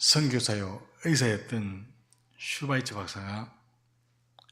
선교사요 의사였던 슈바이처 박사가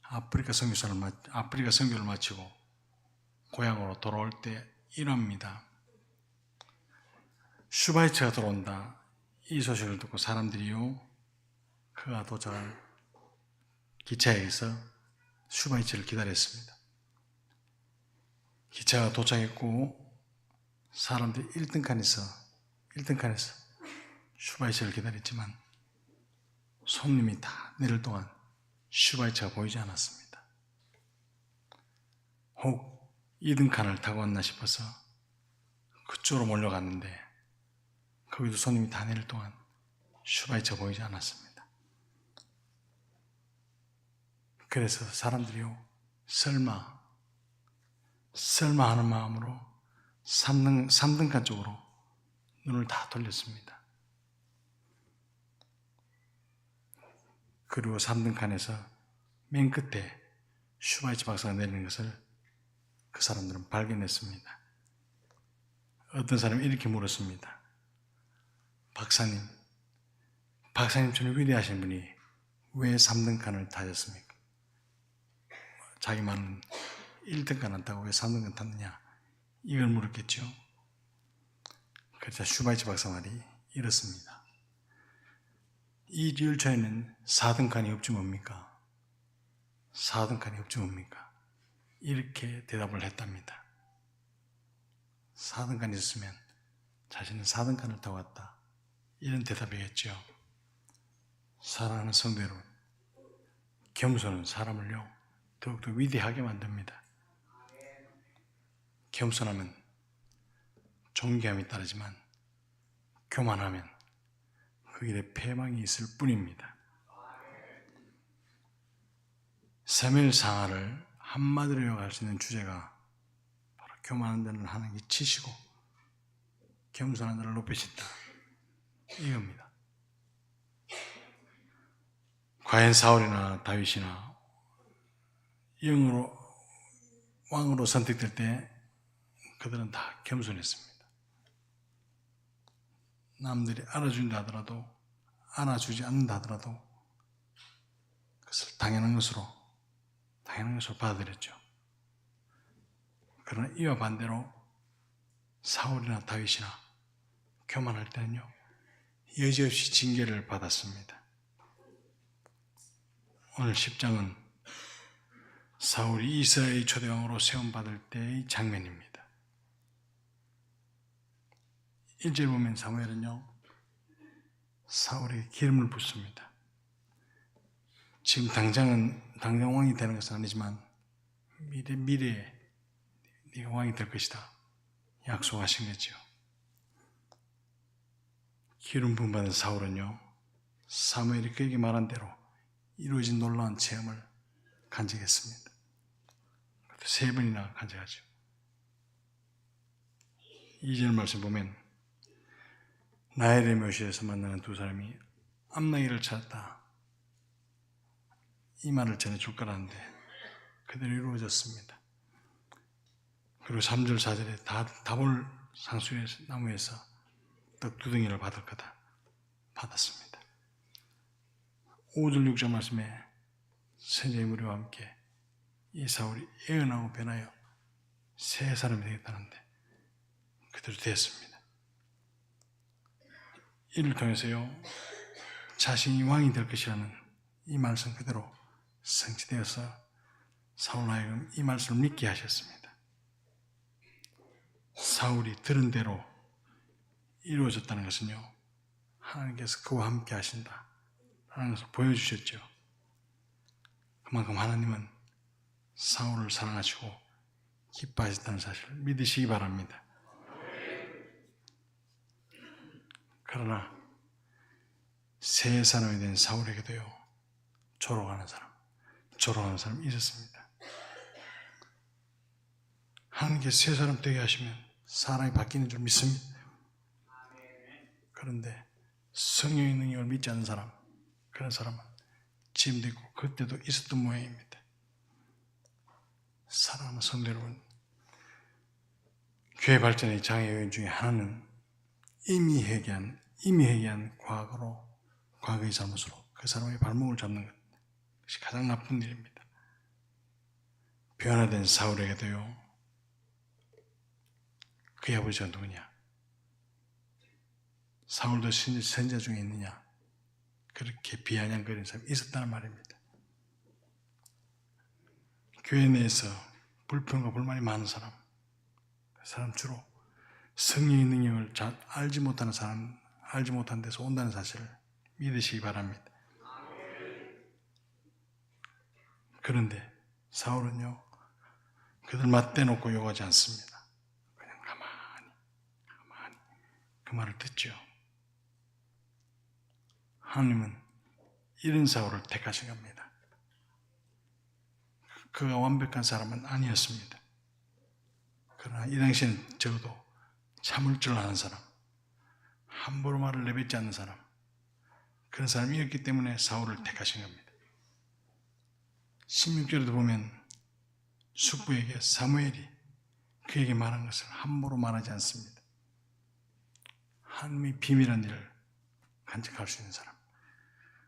아프리카 선교를 마치고 고향으로 돌아올 때 일합니다. 슈바이처가 돌아온다. 이 소식을 듣고 사람들이요, 그가 도착할 기차에서 슈바이처를 기다렸습니다. 기차가 도착했고 사람들이 1등칸에서 슈바이처를 기다렸지만 손님이 다 내릴 동안 슈바이처가 보이지 않았습니다. 혹 2등칸을 타고 왔나 싶어서 그쪽으로 몰려갔는데 거기도 손님이 다 내릴 동안 슈바이처가 보이지 않았습니다. 그래서 사람들이요, 설마 하는 마음으로 3등칸 쪽으로 눈을 다 돌렸습니다. 그리고 3등칸에서 맨 끝에 슈바이처 박사가 내리는 것을 그 사람들은 발견했습니다. 어떤 사람이 이렇게 물었습니다. 박사님처럼 위대하신 분이 왜 3등칸을 타셨습니까? 자기 말은 1등칸 안 타고 왜 3등칸 탔느냐, 이걸 물었겠죠. 그래서 슈바이처 박사 말이 이렇습니다. 이 열차에는 4등칸이 없지 뭡니까? 4등칸이 없지 뭡니까? 이렇게 대답을 했답니다. 4등칸이 있으면 자신은 4등칸을 타고 왔다, 이런 대답이겠죠. 사랑하는 성도 여러분, 겸손은 사람을요 더욱더 위대하게 만듭니다. 겸손하면 존귀함이 따르지만 교만하면 그 길에 패망이 있을 뿐입니다. 사무엘 상하를 한마디로 요약할 수 있는 주제가 바로 교만한 자는 하나님이 치시고 겸손한 자를 높이신다, 이겁니다. 과연 사울이나 다윗이나 왕으로 선택될 때 그들은 다 겸손했습니다. 남들이 알아준다 하더라도, 알아주지 않는다 하더라도 그것을 당연한 것으로 받아들였죠. 그러나 이와 반대로 사울이나 다윗이나 교만할 때는요, 여지없이 징계를 받았습니다. 오늘 10장은 사울이 이스라엘의 초대왕으로 세움받을 때의 장면입니다. 1절 보면 사무엘은요, 사울에게 기름을 붓습니다. 지금 당장 왕이 되는 것은 아니지만 미래에 네가 왕이 될 것이다 약속하신 거죠. 기름 부음 받은 사울은요, 사무엘이 그에게 말한 대로 이루어진 놀라운 체험을 간직했습니다. 3번이나 간직하죠. 2절 말씀 보면 나엘의 묘실에서 만나는 두 사람이 암나기를 찾았다, 이 말을 전해줄 거라는데 그대로 이루어졌습니다. 그리고 3절 4절에 다볼 상수의 나무에서 떡 2덩이를 받을 거다, 받았습니다. 5절 6절 말씀에 선지자의 무리와 함께 이 사울이 애어나고 변하여 새 사람이 되겠다는데 그대로 되었습니다. 이를 통해서요, 자신이 왕이 될 것이라는 이 말씀 그대로 성취되어서 사울 하여금 이 말씀을 믿게 하셨습니다. 사울이 들은 대로 이루어졌다는 것은요, 하나님께서 그와 함께 하신다 라는 것을 보여주셨죠. 그만큼 하나님은 사울을 사랑하시고 기뻐하셨다는 사실을 믿으시기 바랍니다. 그러나 새 사람이 된 사울에게도요, 조롱하는 사람이 있었습니다. 하나님께서 새 사람 되게 하시면 사람이 바뀌는 줄 믿습니다. 그런데 성령의 능력을 믿지 않는 사람, 그런 사람은 지금도 있고 그때도 있었던 모양입니다. 사랑하는 성도 여러분, 교회 발전의 장애 요인 중에 하나는 이미 회개한 과거로 과거의 잘못으로 그 사람의 발목을 잡는 것이 가장 나쁜 일입니다. 변화된 사울에게도요, 그의 아버지가 누구냐? 사울도 선지자 중에 있느냐? 그렇게 비아냥거리는 사람이 있었다는 말입니다. 교회 내에서 불평과 불만이 많은 사람, 그 사람 주로 성령의 능력을 잘 알지 못하는 사람, 알지 못한 데서 온다는 사실을 믿으시기 바랍니다. 그런데 사울은요, 그들 맞대놓고 욕하지 않습니다. 그냥 가만히 그 말을 듣죠. 하나님은 이런 사울을 택하신 겁니다. 그가 완벽한 사람은 아니었습니다. 그러나 이 당시에는 적어도 참을 줄 아는 사람, 함부로 말을 내뱉지 않는 사람, 그런 사람이었기 때문에 사울을 택하신 겁니다. 16절에도 보면 숙부에게 사무엘이 그에게 말한 것을 함부로 말하지 않습니다. 하나님의 비밀한 일을 간직할 수 있는 사람,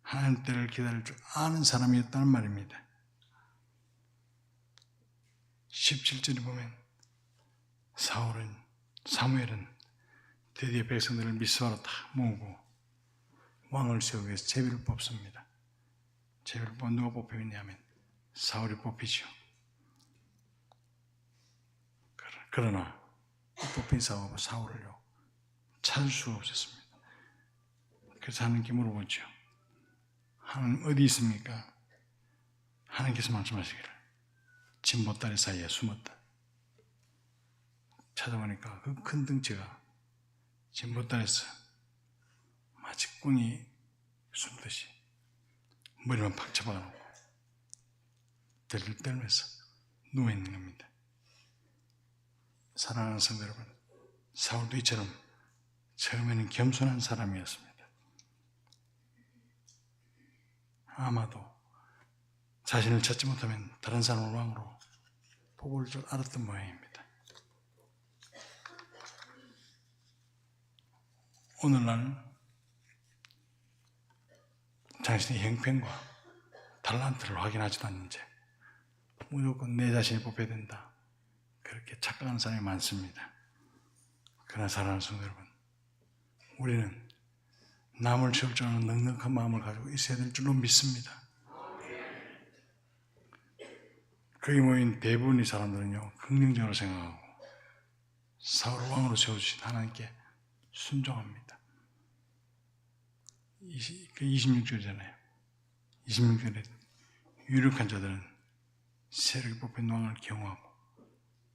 하나님 때를 기다릴 줄 아는 사람이었다는 말입니다. 17절에 보면 사무엘은 드디어 백성들을 미스바로 다 모으고 왕을 세우기 위해서 제비를 뽑습니다. 제비를 뽑아 누가 뽑히느냐면 사울이 뽑히죠. 그러나 뽑힌 사울을요, 찾을 수가 없었습니다. 그래서 하나님께 물어보죠. 하나님 어디 있습니까? 하나님께서 말씀하시기를 진보다리 사이에 숨었다. 찾아보니까 그 큰 덩치가 진보다리에서 마치 꾼이 숨듯이 머리만 팍 잡아놓고 떨면서 누워있는 겁니다. 사랑하는 성도 여러분, 사울도 이처럼 처음에는 겸손한 사람이었습니다. 아마도 자신을 찾지 못하면 다른 사람을 왕으로 뽑을 줄 알았던 모양입니다. 오늘날 자신의 형편과 달란트를 확인하지도 않는 채 무조건 내 자신이 뽑혀야 된다, 그렇게 착각하는 사람이 많습니다. 그러나 사랑하는 성도 여러분, 우리는 남을 채울 줄 아는 넉넉한 마음을 가지고 있어야 될 줄로 믿습니다. 거기 모인 대부분의 사람들은요, 긍정적으로 생각하고 사울을 왕으로 세워주신 하나님께 순종합니다. 26절이잖아요. 26절에 유력한 자들은 세력이 뽑힌 왕을 경호하고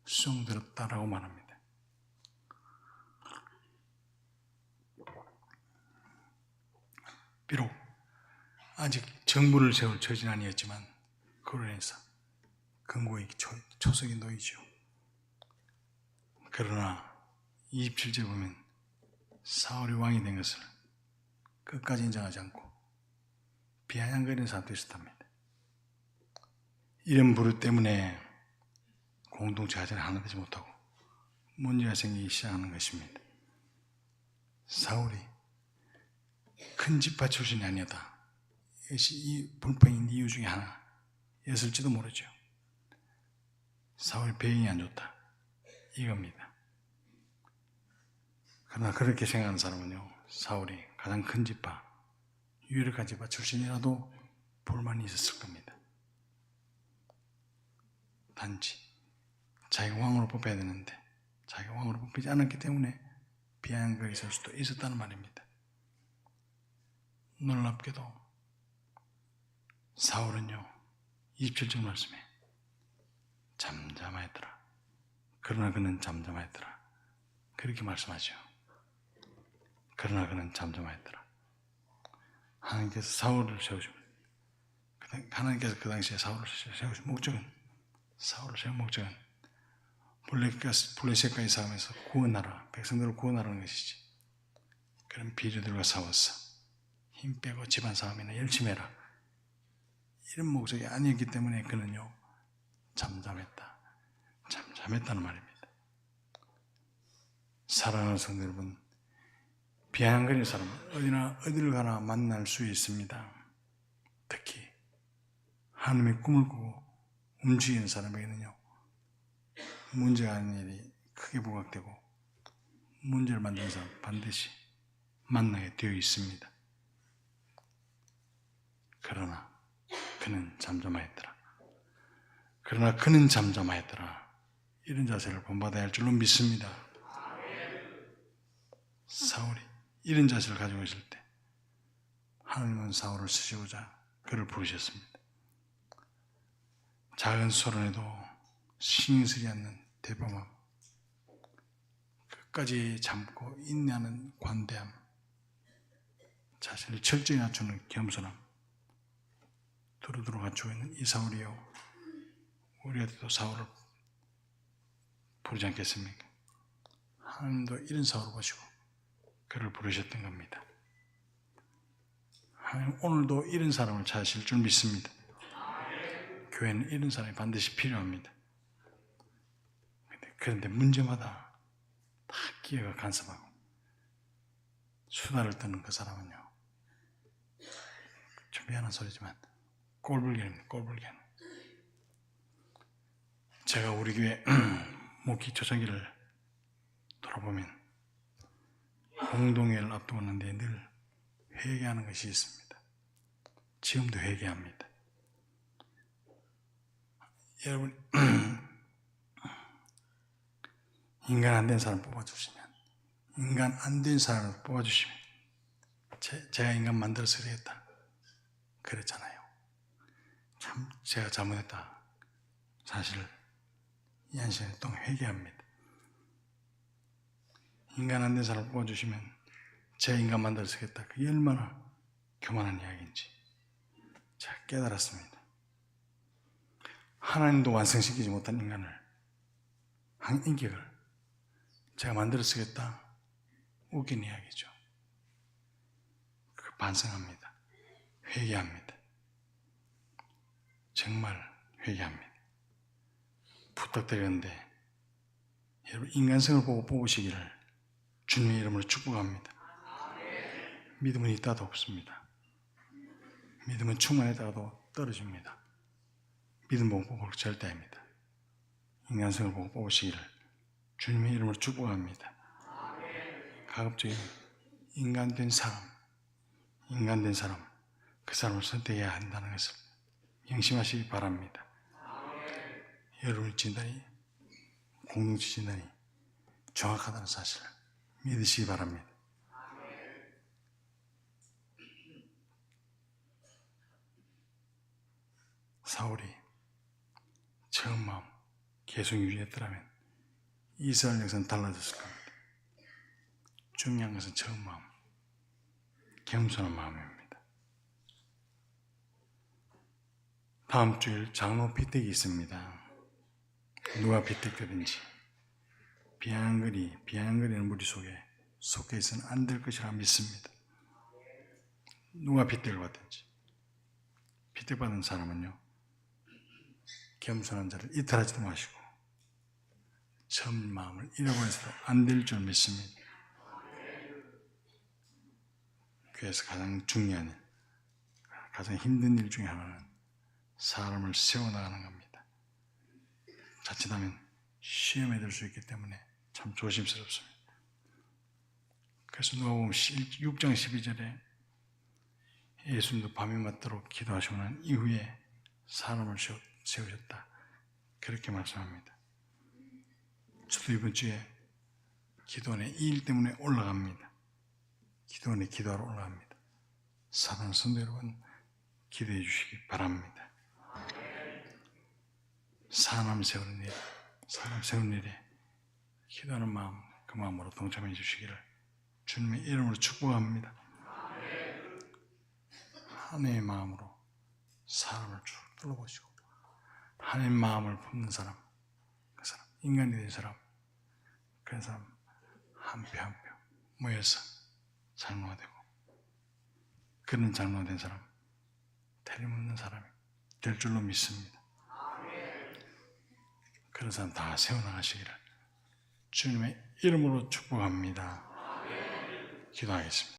수종들었다라고 말합니다. 비록 아직 정부를 세울 처지는 아니었지만 그로 인해서 근고의 초석이 놓이죠. 그러나 27절 보면 사울이 왕이 된 것을 끝까지 인정하지 않고 비아냥거리는 사람도 있었답니다. 이런 부류 때문에 공동체 화제는 하나 되지 못하고 문제가 생기기 시작하는 것입니다. 사울이 큰 지파 출신이 아니었다, 이것이 이 불평의 이유 중에 하나였을지도 모르죠. 사울이 배경이 안 좋다, 이겁니다. 그러나 그렇게 생각하는 사람은요, 사울이 가장 큰 지파, 유력한 지파 출신이라도 불만이 있었을 겁니다. 단지 자기가 왕으로 뽑혀야 되는데 자기가 왕으로 뽑히지 않았기 때문에 비아냥거리 있을 수도 있었다는 말입니다. 놀랍게도 사울은요, 27절 말씀에 잠잠하였더라. 그러나 그는 잠잠하였더라, 그렇게 말씀하죠. 그러나 그는 잠잠하였더라. 하나님께서 사울을 세우시고, 하나님께서 그 당시에 사울을 세우신 목적은, 사울을 세운 목적은 블레셋과의 싸움에서 구원하라, 백성들을 구원하라는 것이지, 그런 비류들과 싸워서 힘 빼고 집안 싸움이나 열심히 해라, 이런 목적이 아니었기 때문에 그는요, 잠잠했다는 말입니다. 사랑하는 성도 여러분, 비아냥거리는 사람은 어디를 가나 만날 수 있습니다. 특히 하나님의 꿈을 꾸고 움직이는 사람에게는요, 문제가 아닌 일이 크게 부각되고 문제를 만드는 사람 반드시 만나게 되어 있습니다. 그러나 그는 잠잠하였더라. 이런 자세를 본받아야 할 줄로 믿습니다. 사울이 이런 자세를 가지고 있을 때 하나님은 사울을 쓰시고자 그를 부르셨습니다. 작은 소란에도 신경 쓰지 않는 대범함, 끝까지 참고 인내하는 관대함, 자신을 철저히 낮추는 겸손함, 두루두루 갖추고 있는 이 사울이요, 우리한테도 사울을 부르지 않겠습니까? 하나님도 이런 사울을 보시고 그를 부르셨던 겁니다. 하나님 오늘도 이런 사람을 찾으실 줄 믿습니다. 교회는 이런 사람이 반드시 필요합니다. 그런데 문제마다 다 기회가 간섭하고 수다를 떠는 그 사람은요, 좀 미안한 소리지만 꼴불견입니다. 꼴불견. 제가 우리 교회 목기 초창기를 돌아보면 공동회를 앞두고 있는데 늘 회개하는 것이 있습니다. 지금도 회개합니다. 여러분, 인간 안 된 사람 뽑아주시면, 인간 안 된 사람을 뽑아주시면, 제가 인간 만들어서 그랬다 그랬잖아요. 참 제가 잘못했다. 사실 이 한 시간에 또 회개합니다. 인간 안 된 사람을 뽑아주시면 제가 인간 만들어서 그랬다. 그게 얼마나 교만한 이야기인지 제가 깨달았습니다. 하나님도 완성시키지 못한 인간을, 한 인격을 제가 만들어 쓰겠다. 웃긴 이야기죠. 그 반성합니다. 회개합니다. 정말 회개합니다. 부탁드리는데 여러분, 인간성을 보고 뽑으시기를 주님의 이름으로 축복합니다. 믿음은 있다도 없습니다. 믿음은 충만했다가도 떨어집니다. 믿음 보고 뽑을 절대 아닙니다. 인간성을 보고 뽑으시기를 주님의 이름으로 축복합니다. 가급적인 인간된 사람, 그 사람을 선택해야 한다는 것을 명심하시기 바랍니다. 여러분의 진단이, 공동체 진단이 정확하다는 사실을 믿으시기 바랍니다. 사울이 처음 마음 계속 유지했더라면 이스라엘 역사는 달라졌을 겁니다. 중요한 것은 처음 마음, 겸손한 마음입니다. 다음 주일 장로 피택이 있습니다. 누가 피택되든지 비아냥거리는 무리 속에 속해 있어는 안 될 것이라 믿습니다. 누가 피택을 받든지, 피택받은 사람은요, 겸손한 자를 이탈하지도 마시고 처음 마음을 잃어버려서도 안 될 줄 믿습니다. 교회에서 가장 중요한, 가장 힘든 일 중에 하나는 사람을 세워나가는 겁니다. 자칫하면 시험에 들 수 있기 때문에 참 조심스럽습니다. 그래서 누가 보면 6장 12절에 예수님도 밤이 맞도록 기도하시고 난 이후에 사람을 세우셨다, 그렇게 말씀합니다. 저도 이번 주에 기도원에 이 일 때문에 올라갑니다. 기도원에 기도하러 올라갑니다. 사랑하는 성도 여러분, 기도해 주시기 바랍니다. 사람 세우는 일에 기도하는 마음, 그 마음으로 동참해 주시기를 주님의 이름으로 축복합니다. 하나님의 마음으로 사람을 쭉 둘러보시고 하나님의 마음을 품는 사람, 그 사람, 인간이 된 사람, 그 사람 한 표 한 표 모여서 장로가 되고, 그런 장로가 된 사람, 틀림없는 사람이 될 줄로 믿습니다. 그런 사람 다 세워나가시기를 주님의 이름으로 축복합니다. 기도하겠습니다.